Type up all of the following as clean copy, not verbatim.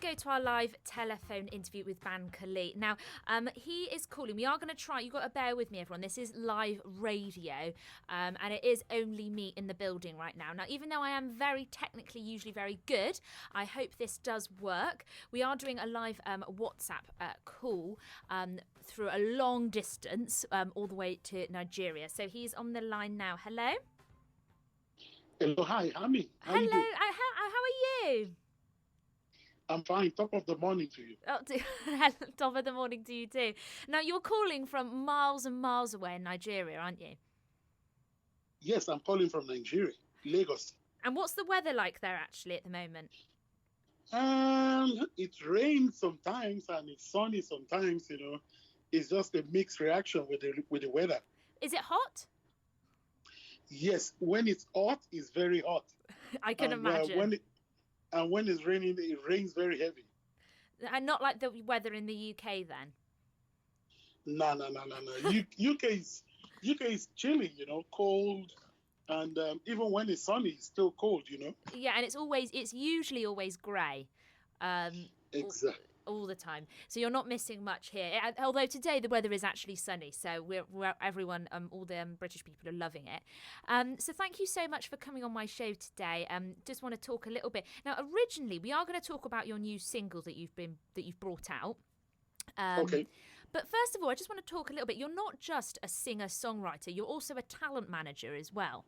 Go to our live telephone interview with Bankulli. Now, he is calling. We are going to try. You've got to bear with me, everyone. This is live radio, and it is only me in the building right now. Now, even though I am very technically usually very good, I hope this does work. We are doing a live WhatsApp call through a long distance all the way to Nigeria. So he's on the line now. Hello? Hello, hi, Ami. Hello, how are you? I'm fine. Top of the morning to you. Oh, top of the morning to you too. Now, you're calling from miles and miles away in Nigeria, aren't you? Yes, I'm calling from Nigeria, Lagos. And what's the weather like there actually at the moment? It rains sometimes and it's sunny sometimes. It's just a mixed reaction with the weather. Is it hot? Yes, when it's hot, it's very hot. I can imagine. When it's raining, it rains very heavy. And not like the weather in the UK then? No. UK is chilly, cold. And even when it's sunny, it's still cold, Yeah, and it's usually always grey. Exactly. All the time. So you're not missing much here. Although today the weather is actually sunny, so we're everyone, all the British people are loving it. So thank you so much for coming on my show today. Just want to talk a little bit. Now, originally, we are going to talk about your new single that you've brought out. Okay. But first of all, I just want to talk a little bit. You're not just a singer-songwriter, you're also a talent manager as well.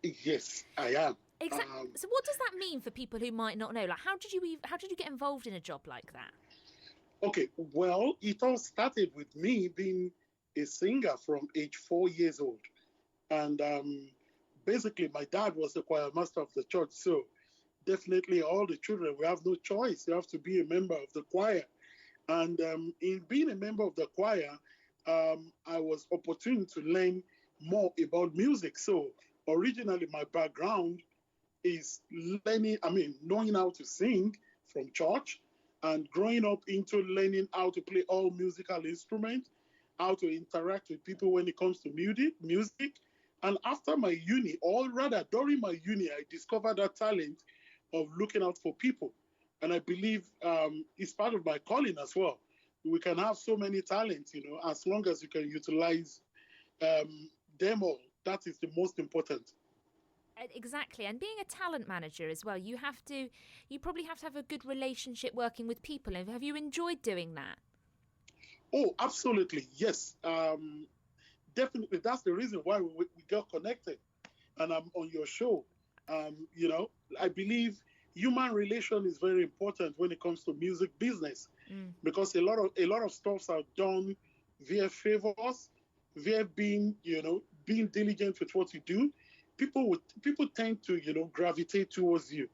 Yes, I am. Exactly. So what does that mean for people who might not know? Like, how did you get involved in a job like that? Okay, well, it all started with me being a singer from age 4 years old. And basically, my dad was the choir master of the church. So definitely all the children, we have no choice. You have to be a member of the choir. And in being a member of the choir, I was opportune to learn more about music. So originally, my background is knowing how to sing from church and growing up into learning how to play all musical instruments, how to interact with people when it comes to music. And after my uni, or rather during my uni, I discovered that talent of looking out for people. And I believe it's part of my calling as well. We can have so many talents, as long as you can utilize them all. That is the most important. Exactly. And being a talent manager as well, you probably have to have a good relationship working with people. Have you enjoyed doing that? Oh, absolutely. Yes. Definitely. That's the reason why we got connected. And I'm on your show. I believe human relation is very important when it comes to music business, because a lot of stuffs are done via favors, via being diligent with what you do. People tend to, gravitate towards you.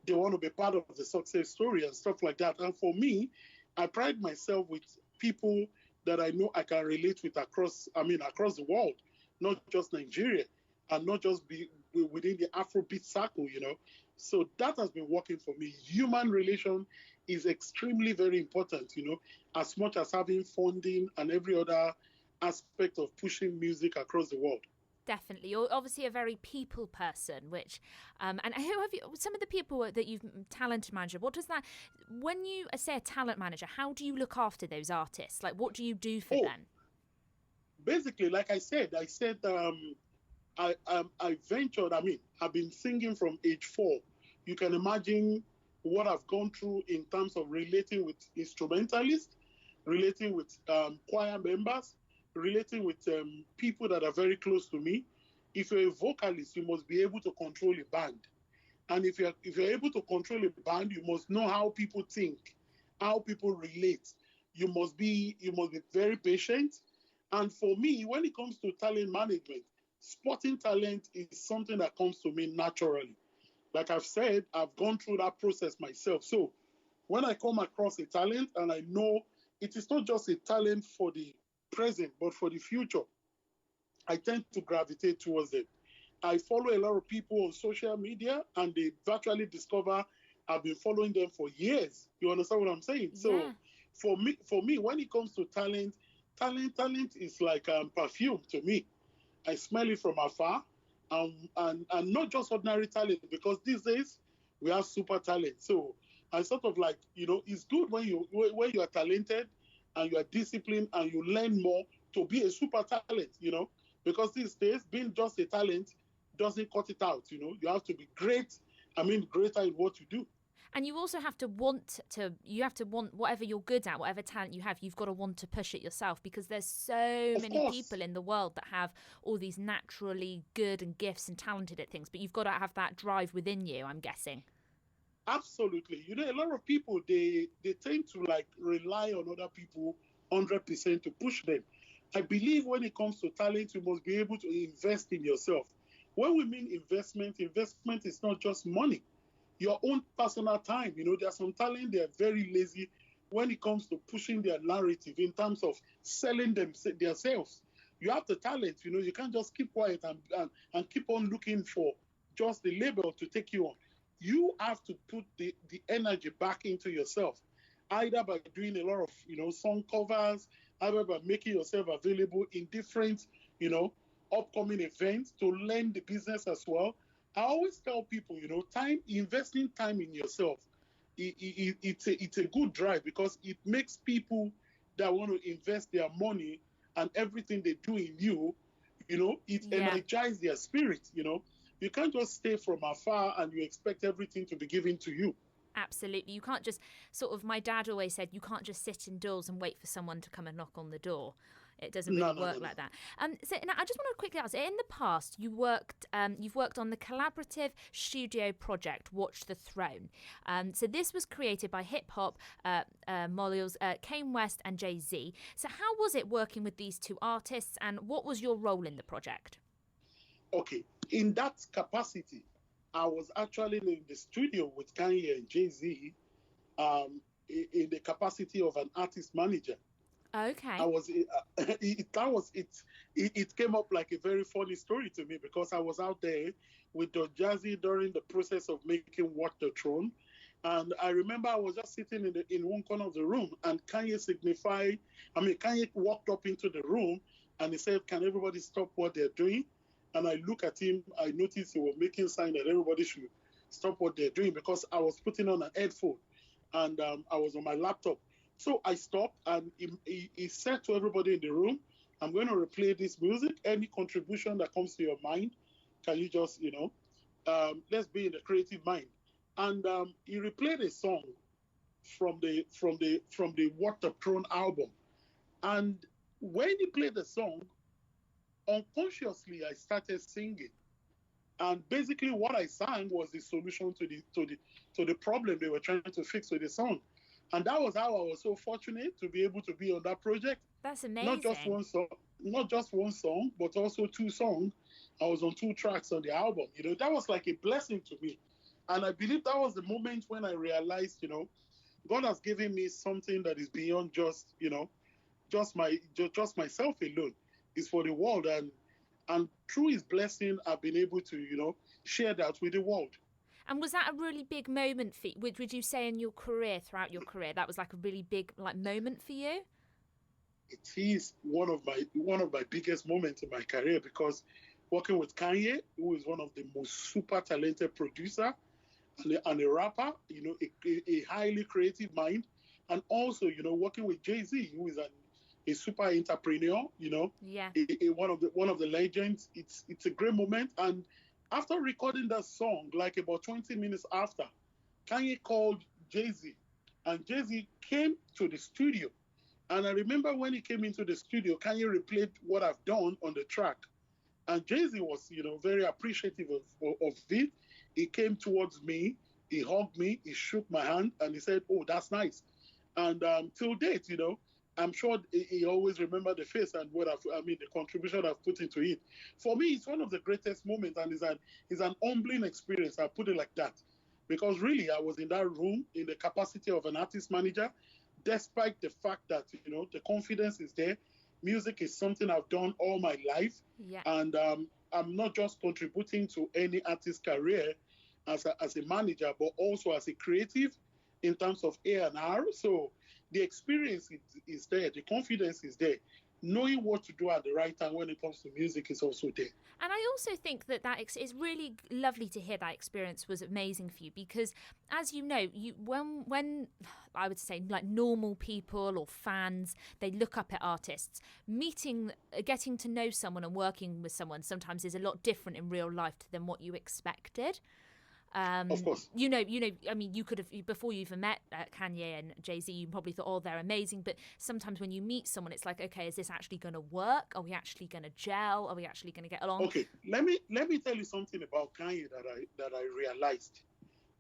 They want to be part of the success story and stuff like that. And for me, I pride myself with people that I know I can relate with across the world, not just Nigeria, and not just be within the Afrobeat circle, So that has been working for me. Human relation is extremely very important, as much as having funding and every other aspect of pushing music across the world. Definitely. You're obviously a very people person, which, and who have you, some of the people that you've talent manager, what does that, when you say a talent manager, how do you look after those artists? Like, what do you do for them? Basically, like I said, I ventured, I've been singing from age 4. You can imagine what I've gone through in terms of relating with instrumentalists, relating with choir members, relating with people that are very close to me. If you're a vocalist, you must be able to control a band. And if you're able to control a band, you must know how people think, how people relate. You must be very patient. And for me, when it comes to talent management, spotting talent is something that comes to me naturally. Like I've said, I've gone through that process myself. So when I come across a talent and I know it is not just a talent for the present, but for the future, I tend to gravitate towards it. I follow a lot of people on social media, and they virtually discover I've been following them for years. You understand what I'm saying? Yeah. So for me, when it comes to talent is like perfume to me. I smell it from afar, and not just ordinary talent, because these days we have super talent. So I sort of like, it's good when you are talented and you are disciplined and you learn more to be a super talent, because these days being just a talent doesn't cut it out, You have to be great. Greater in what you do. And you also have to want whatever you're good at, whatever talent you have, you've got to want to push it yourself, because there's so many people in the world that have all these naturally good and gifts and talented at things, but you've got to have that drive within you, I'm guessing. Absolutely. A lot of people, they tend to like rely on other people 100% to push them. I believe when it comes to talent, you must be able to invest in yourself. When we mean investment is not just money. Your own personal time. There are some talent, they are very lazy when it comes to pushing their narrative in terms of selling themselves. You have the talent, you can't just keep quiet and keep on looking for just the label to take you on. You have to put the energy back into yourself, either by doing a lot of, song covers, either by making yourself available in different, upcoming events to learn the business as well. I always tell people, investing time in yourself, it's a good drive, because it makes people that want to invest their money and everything they do in you, it energizes their spirit, You can't just stay from afar and you expect everything to be given to you. Absolutely. You can't just my dad always said, you can't just sit indoors and wait for someone to come and knock on the door. It doesn't really work like that. So now I just want to quickly ask, in the past you've worked on the collaborative studio project Watch the Throne. So this was created by hip-hop moguls Kanye West and Jay-Z. So how was it working with these two artists, and what was your role in the project? Okay, in that capacity, I was actually in the studio with Kanye and Jay-Z in the capacity of an artist manager. Okay. It came up like a very funny story to me, because I was out there with Don Jazzy during the process of making Watch the Throne. And I remember I was just sitting in one corner of the room, and Kanye walked up into the room and he said, "Can everybody stop what they're doing?" And I look at him, I noticed he was making sign that everybody should stop what they're doing, because I was putting on an headphone and I was on my laptop. So I stopped, and he said to everybody in the room, "I'm going to replay this music. Any contribution that comes to your mind, can you just, let's be in the creative mind." And he replayed a song from the What the Throne album. And when he played the song, unconsciously I started singing. And basically what I sang was the solution to the problem they were trying to fix with the song. And that was how I was so fortunate to be able to be on that project. That's amazing. Not just one song, but also two songs. I was on 2 tracks on the album. That was like a blessing to me. And I believe that was the moment when I realized, God has given me something that is beyond just, just myself alone. It's for the world. And through his blessing, I've been able to, share that with the world. And was that a really big moment for you? Would you say in your career, throughout your career, that was like a really big moment for you? It is one of my biggest moments in my career, because working with Kanye, who is one of the most super talented producer and a rapper, a highly creative mind, and also, working with Jay-Z, who is a super entrepreneur, one of the legends. It's a great moment. And after recording that song, like about 20 minutes after, Kanye called Jay-Z, and Jay-Z came to the studio. And I remember when he came into the studio, Kanye replayed what I've done on the track. And Jay-Z was, very appreciative of it. He came towards me, he hugged me, he shook my hand, and he said, "Oh, that's nice." And till date, I'm sure he always remember the face and the contribution I've put into it. For me, it's one of the greatest moments, and it's an humbling experience. I put it like that, because really I was in that room in the capacity of an artist manager, despite the fact that the confidence is there. Music is something I've done all my life, and I'm not just contributing to any artist career as a manager, but also as a creative in terms of A&R. So the experience is there, the confidence is there. knowing what to do at the right time when it comes to music is also there. And I also think that it's really lovely to hear that experience was amazing for you because, as you know, when I would say like normal people or fans, they look up at artists. Getting to know someone and working with someone sometimes is a lot different in real life than what you expected. Of course. I mean, you could have, before you even met Kanye and Jay-Z, you probably thought, oh, they're amazing. But sometimes when you meet someone, it's like, okay, is this actually going to work? Are we actually going to gel? Are we actually going to get along? Okay, let me tell you something about Kanye that I realized.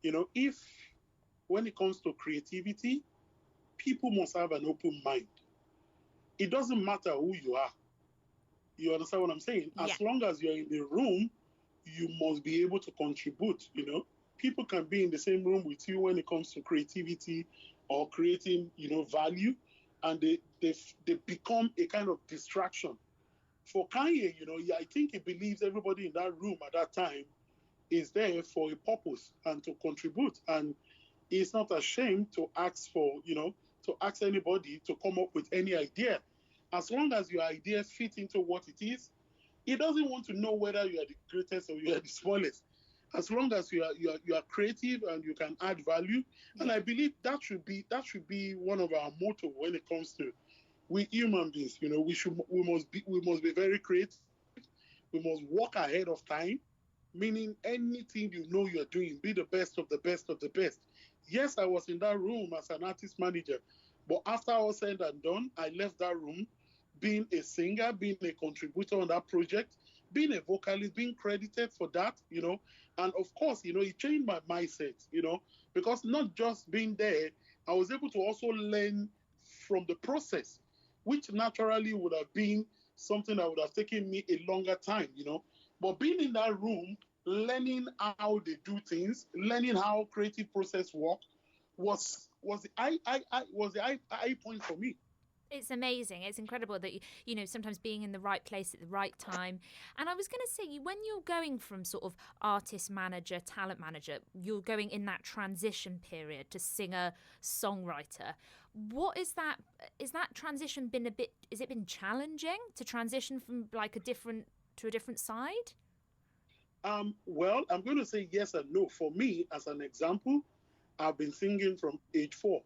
If when it comes to creativity, people must have an open mind. It doesn't matter who you are. You understand what I'm saying? Yeah. As long as you're in the room, you must be able to contribute. People can be in the same room with you when it comes to creativity or creating, value, and they become a kind of distraction. For Kanye, I think he believes everybody in that room at that time is there for a purpose and to contribute, and he's not ashamed to ask anybody to come up with any idea, as long as your idea fits into what it is. He doesn't want to know whether you are the greatest or you are the smallest. As long as you are creative and you can add value, and I believe that should be one of our motto when it comes to we human beings. We must be very creative. We must walk ahead of time, meaning anything you're doing, be the best of the best of the best. Yes, I was in that room as an artist manager, but after all said and done, I left that room being a singer, being a contributor on that project, being a vocalist, being credited for that, and of course, it changed my mindset, because not just being there, I was able to also learn from the process, which naturally would have been something that would have taken me a longer time, but being in that room, learning how they do things, learning how creative process work was the high point for me. It's amazing. It's incredible that, sometimes being in the right place at the right time. And I was going to say, when you're going from sort of artist manager, talent manager, you're going in that transition period to singer, songwriter. What is that? Is that transition has it been challenging to transition from like a different side? Well, I'm going to say yes and no. For me, as an example, I've been singing from age 4.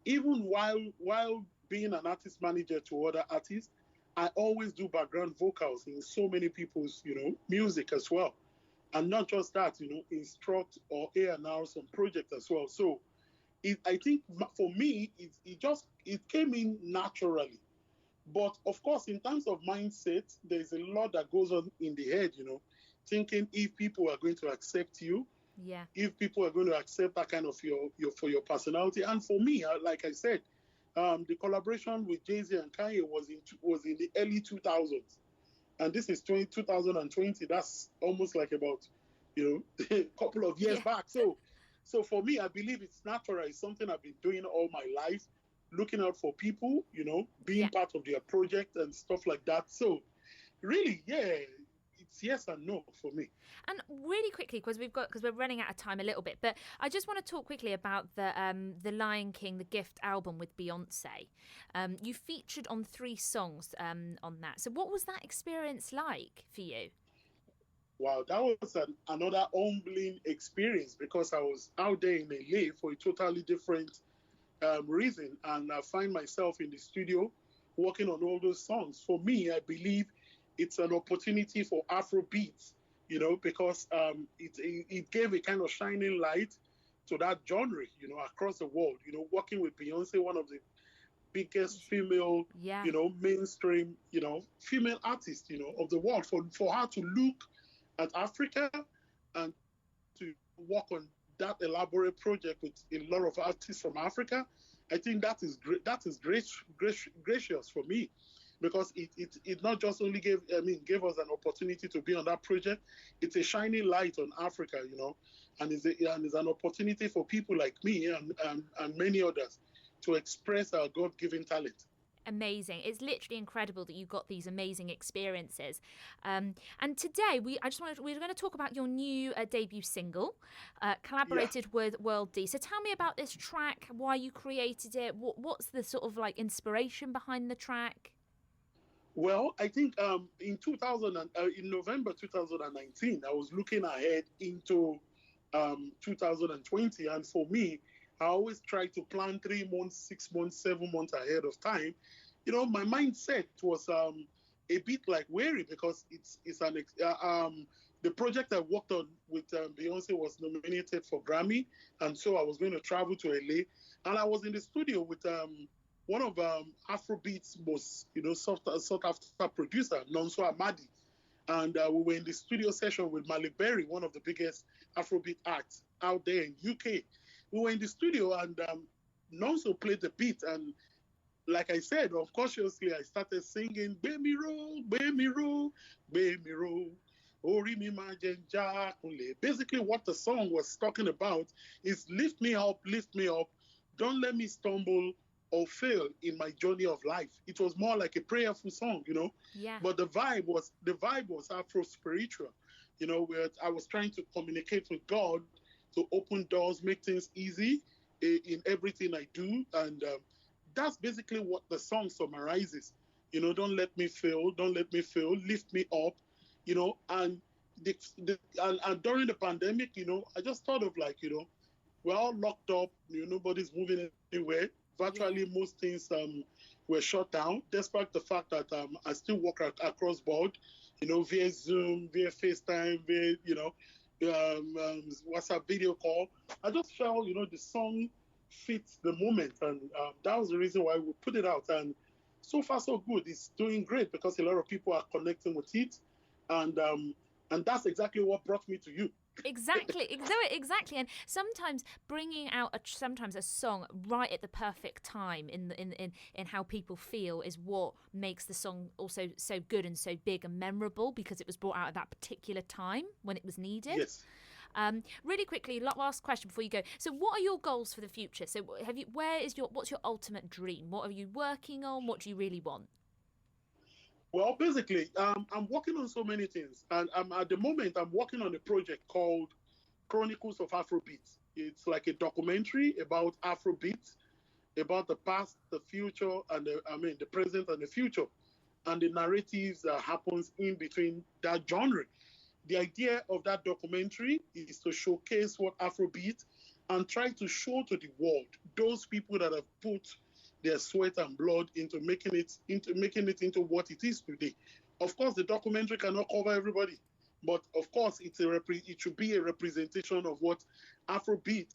Even while being an artist manager to other artists, I always do background vocals in so many people's, music as well. And not just that, instruct or A&R some projects as well. So I think for me, it came in naturally. But of course, in terms of mindset, there's a lot that goes on in the head, thinking if people are going to accept you, yeah, if people are going to accept that kind of your personality. And for me, like I said, the collaboration with Jay-Z and Kanye was in the early 2000s, and this is 2020. That's almost like about a couple of years back. So for me, I believe it's natural. It's something I've been doing all my life, looking out for people, being part of their project and stuff like that. So really, it's yes and no for me. And really quickly, because we're running out of time a little bit, but I just want to talk quickly about the Lion King, the Gift album with Beyonce. You featured on 3 songs on that. So what was that experience like for you? Wow, that was another humbling experience, because I was out there in LA for a totally different reason, and I find myself in the studio working on all those songs. For me, I believe it's an opportunity for Afrobeats, because it gave a kind of shining light to that genre, across the world. Working with Beyonce, one of the biggest female, mainstream, female artists, of the world, for her to look at Africa and to work on that elaborate project with a lot of artists from Africa, I think that is great. That is gracious for me, because it not just only gave us an opportunity to be on that project. It's a shining light on Africa, and it's an opportunity for people like me and many others to express our God-given talent. Amazing. It's literally incredible that you got these amazing experiences. And today we're going to talk about your new debut single, collaborated with World D. So tell me about this track, why you created it, what's the sort of like inspiration behind the track? Well, I think in November 2019, I was looking ahead into 2020, and for me, I always try to plan 3 months, 6 months, 7 months ahead of time. My mindset was a bit like wary because the project I worked on with Beyonce was nominated for Grammy, and so I was going to travel to LA, and I was in the studio with one of Afrobeat's most sought after producer, Nonso Amadi, and we were in the studio session with Malik Berry, one of the biggest Afrobeat acts out there in UK. We were in the studio, and Nonso played the beat, and like I said, unconsciously, I started singing, Baby Roll, Baby Roll, Baby Roll. Ori mi ma jenja kunle. Basically, what the song was talking about is lift me up, don't let me stumble or fail in my journey of life. It was more like a prayerful song, Yeah. But the vibe was Afro spiritual, where I was trying to communicate with God to open doors, make things easy in everything I do, and that's basically what the song summarizes. Don't let me fail, lift me up, and and during the pandemic, I just thought of like, we're all locked up, nobody's moving anywhere. Virtually most things were shut down, despite the fact that I still work across board, via Zoom, via FaceTime, via, WhatsApp video call. I just felt, the song fits the moment, and that was the reason why we put it out. And so far, so good. It's doing great because a lot of people are connecting with it, and that's exactly what brought me to you. Exactly. And sometimes bringing out sometimes a song right at the perfect time in how people feel is what makes the song also so good and so big and memorable, because it was brought out at that particular time when it was needed. Yes. Really quickly, last question before you go. So, what are your goals for the future? So, what's your ultimate dream? What are you working on? What do you really want? Well, basically, I'm working on so many things, and at the moment I'm working on a project called Chronicles of Afrobeat. It's like a documentary about Afrobeat, about the past, the future, and the present and the future, and the narratives that happens in between that genre. The idea of that documentary is to showcase what Afrobeat and try to show to the world those people that have put their sweat and blood into making it into what it is today. Of course, the documentary cannot cover everybody, but of course, it should be a representation of what Afrobeat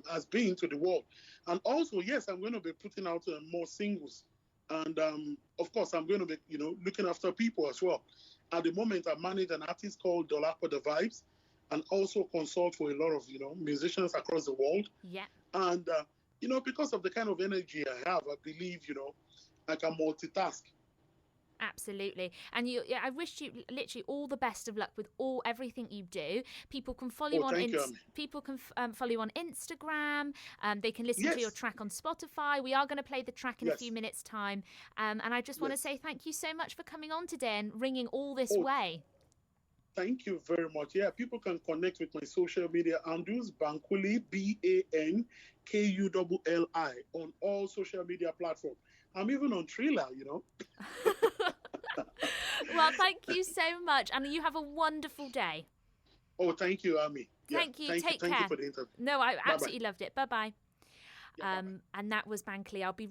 has been to the world. And also, yes, I'm going to be putting out more singles, and of course, I'm going to be looking after people as well. At the moment, I manage an artist called Dolapo The Vibes, and also consult for a lot of musicians across the world. Yeah. And because of the kind of energy I have, I believe I can multitask. Absolutely. And I wish you literally all the best of luck with everything you do. People can follow you on follow you on Instagram. They can listen to your track on Spotify. We are going to play the track in a few minutes' time. And I just want to say thank you so much for coming on today and ringing all this way. Thank you very much. Yeah, people can connect with my social media handles, Bankulli, Bankulli, on all social media platforms. I'm even on Triller, Well, thank you so much, and you have a wonderful day. Oh, thank you, Ami. Thank you. Take care. Thank you for the interview. No, I absolutely loved it. Bye-bye. Yeah, bye-bye. And that was Bankulli. I'll be